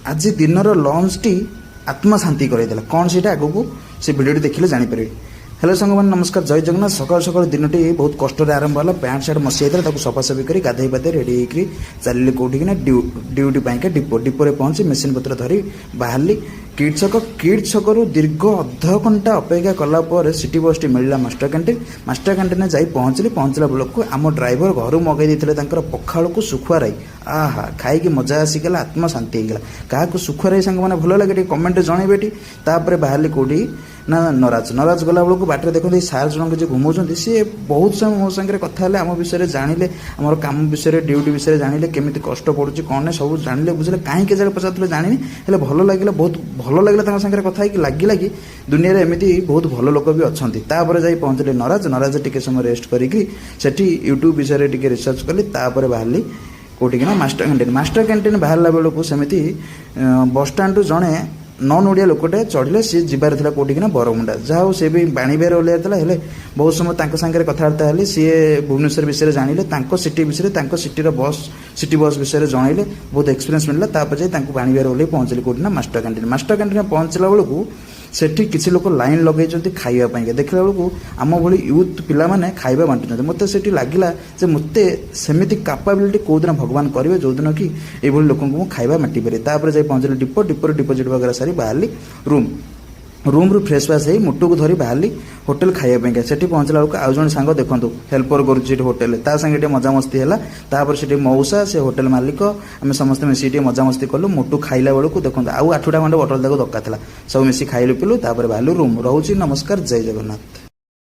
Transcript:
आज दिनर लंचटी आत्मा शांति कराइदेला कौन से आगू से भिडियो देखिले जापर। हेलो सांग मैंने नमस्कार, जय जगन्नाथ। सकाल सकाल दिनटी बहुत कष्ट आरंभ है। पैंट सार्ट मसी जाता सफासफी कर गाधे पाधे रेडी होकर चलिए कौटिना ड्यूटी पाइका डिपोरे पहुंची मेसीन पत्र धरी बाहरली किड छकू दीर्घ अध घंटा अपेक्षा कलापर सिटी बसटी मिलला मास्टर कैंटीन जाई पहुँचला बेलू आम ड्राइवर घर मगई देते पखाड़ को सुखुआ राई आहा खाई मजा आसीगला, आत्मा शांति होगा। क्या सुखुआ राई सांग मैंने भल लगे कमेंट जनइबे। तापर बाहरली कौटी ना नराज गला बेलू बाटर देखते सार जन जो घुमाऊँ सी बहुत समय मो सागर कथा आम विषय जानिले आम काम विषय ड्यूटी विषय जानिले केमी कष्ट पड़ुची कौन ना सब जानिले बुझे कहीं जगह पचार जानी हेल्ले भल लगे बहुत भल लगे सागर कथा लगे कि दुनिया एमती बहुत भल लोक भी अच्छा। जाई पहुँचले नराज टिके समय रेस्ट करी यूट्यूब विषय टे रिसर्च कली बाहरली कौटिना मास्टर कैंटीन बाहरला बेलू सेमती बसस्टाण्ड रु जड़े नन ओडिया लोकटे चढ़ले सी जीवार था कौटिना बरमुंडा जहाँ सी भी बाणीबार ओल्ला हेले बहुत समय सागर कथबार्ता हेली सी भुवनेश्वर विषय जानिले सिटी विषय सिटी बस सिटी बस विषय जनइले बहुत एक्सपीरियंस मिलला। तापर जाई बाणीबार ओल्ले पहुँचले कौटिना मास्टर कैंटीन पहुँचला बेलू सेठी किसी लोक लाइन लगे खावाई देखला बेलू आम भली यूथ पिला माने खाଇବା बांटुଛନ୍ତି। मत से लगिला मत सेमती कैपेबिलिटी कौ दिन भगवान करेंगे जो दिन कि ये लोक खाଇବା बांटी पारे। तापर जाई पहुँचले डिपोर डिपोजिट वगैरह सारी बाहरली रूम रू फ्रेश फ्राश हो मुटु को धरी बाहरली होटेल खाइबा से पहुँचला बेलू आउ जन सांग देखो हेल्पर कर होटेल ता संगे मजा मस्ती है। तापर से मौसा से होटेल मालिक आम समस्त मिसी मजा मस्ती कलु मुटु खाइला बेलू देखो आउ 8टा खंडे बटल दरकार था सब मिसी खाइलु पिलु। तापर बाहरलु रूम रोची। नमस्कार, जय जगन्नाथ।